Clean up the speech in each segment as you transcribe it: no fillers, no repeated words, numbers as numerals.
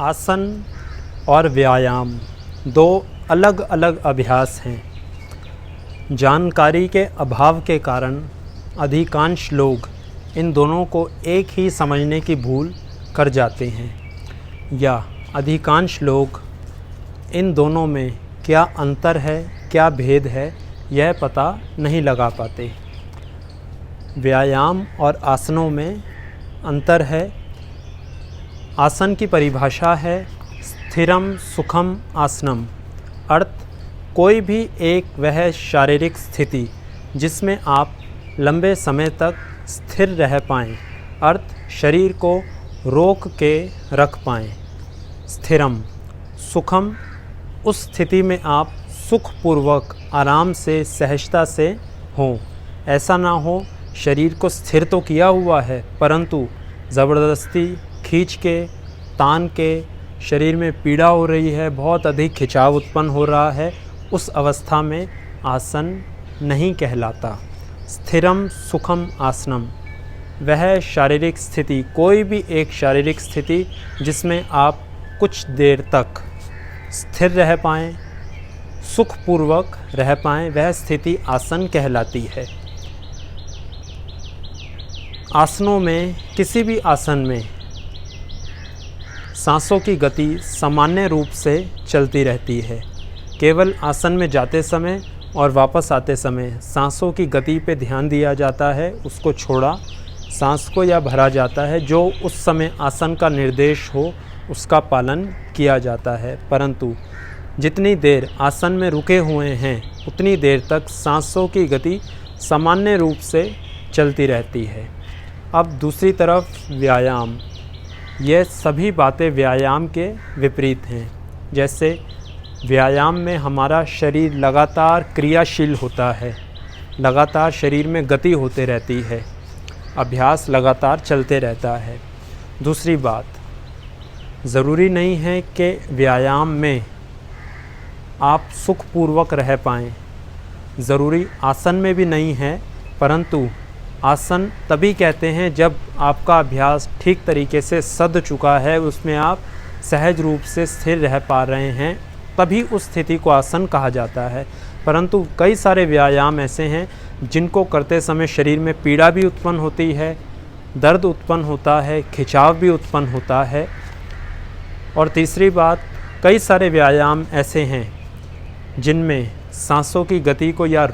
आसन और व्यायाम दो अलग अलग अभ्यास हैं। जानकारी के अभाव के कारण अधिकांश लोग इन दोनों को एक ही समझने की भूल कर जाते हैं, या अधिकांश लोग इन दोनों में क्या अंतर है, क्या भेद है, यह पता नहीं लगा पाते। व्यायाम और आसनों में अंतर है। आसन की परिभाषा है स्थिरम सुखम आसनम, अर्थ कोई भी एक वह शारीरिक स्थिति जिसमें आप लंबे समय तक स्थिर रह पाएँ, अर्थ शरीर को रोक के रख पाएँ। स्थिरम। सुखम, उस स्थिति में आप सुखपूर्वक आराम से सहजता से हों। ऐसा ना हो शरीर को स्थिर तो किया हुआ है परंतु ज़बरदस्ती खींच के, तान के शरीर में पीड़ा हो रही है, बहुत अधिक खिंचाव उत्पन्न हो रहा है, उस अवस्था में आसन नहीं कहलाता। स्थिरम सुखम आसनम, वह शारीरिक स्थिति, कोई भी एक शारीरिक स्थिति जिसमें आप कुछ देर तक स्थिर रह पाएँ, सुखपूर्वक रह पाएँ, वह स्थिति आसन कहलाती है। आसनों में, किसी भी आसन में सांसों की गति सामान्य रूप से चलती रहती है। केवल आसन में जाते समय और वापस आते समय सांसों की गति पे ध्यान दिया जाता है, उसको छोड़ा सांस को या भरा जाता है, जो उस समय आसन का निर्देश हो उसका पालन किया जाता है। परंतु जितनी देर आसन में रुके हुए हैं उतनी देर तक सांसों की गति सामान्य रूप से चलती रहती है। अब दूसरी तरफ व्यायाम, ये सभी बातें व्यायाम के विपरीत हैं। जैसे व्यायाम में हमारा शरीर लगातार क्रियाशील होता है, लगातार शरीर में गति होते रहती है, अभ्यास लगातार चलते रहता है। दूसरी बात, ज़रूरी नहीं है कि व्यायाम में आप सुखपूर्वक रह पाएँ, ज़रूरी आसन में भी नहीं है, परंतु आसन तभी कहते हैं जब आपका अभ्यास ठीक तरीके से सध चुका है, उसमें आप सहज रूप से स्थिर रह पा रहे हैं, तभी उस स्थिति को आसन कहा जाता है। परंतु कई सारे व्यायाम ऐसे हैं जिनको करते समय शरीर में पीड़ा भी उत्पन्न होती है, दर्द उत्पन्न होता है, खिंचाव भी उत्पन्न होता है। और तीसरी बात, कई सारे व्यायाम ऐसे हैं जिनमें सांसों की गति को या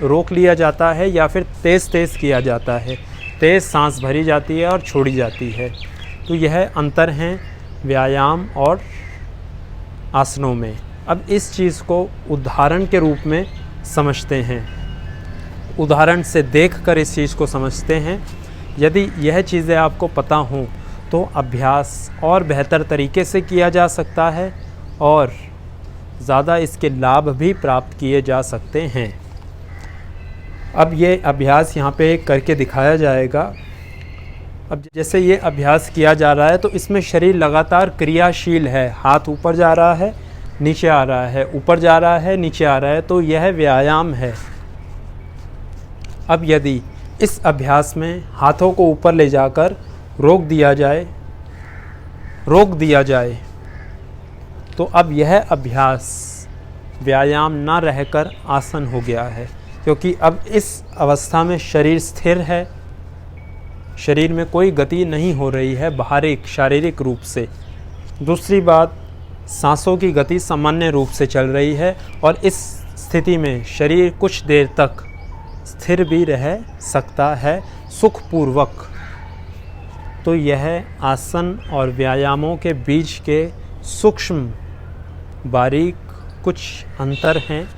रोक लिया जाता है या फिर तेज़ किया जाता है, तेज़ सांस भरी जाती है और छोड़ी जाती है। तो यह अंतर हैं व्यायाम और आसनों में। अब इस चीज़ को उदाहरण के रूप में समझते हैं, उदाहरण से देखकर इस चीज़ को समझते हैं। यदि यह चीज़ें आपको पता हों तो अभ्यास और बेहतर तरीके से किया जा सकता है और ज़्यादा इसके लाभ भी प्राप्त किए जा सकते हैं। अब ये अभ्यास यहाँ पे करके दिखाया जाएगा। अब जैसे ये अभ्यास किया जा रहा है तो इसमें शरीर लगातार क्रियाशील है, हाथ ऊपर जा रहा है, नीचे आ रहा है, ऊपर जा रहा है, नीचे आ रहा है, तो यह व्यायाम है। अब यदि इस अभ्यास में हाथों को ऊपर ले जाकर रोक दिया जाए तो अब यह अभ्यास व्यायाम ना रहकर आसन हो गया है, क्योंकि अब इस अवस्था में शरीर स्थिर है, शरीर में कोई गति नहीं हो रही है बाहरिक शारीरिक रूप से। दूसरी बात, सांसों की गति सामान्य रूप से चल रही है और इस स्थिति में शरीर कुछ देर तक स्थिर भी रह सकता है सुखपूर्वक। तो यह आसन और व्यायामों के बीच के सूक्ष्म बारीक कुछ अंतर हैं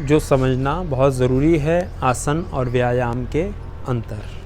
जो समझना बहुत ज़रूरी है, आसन और व्यायाम के अंतर।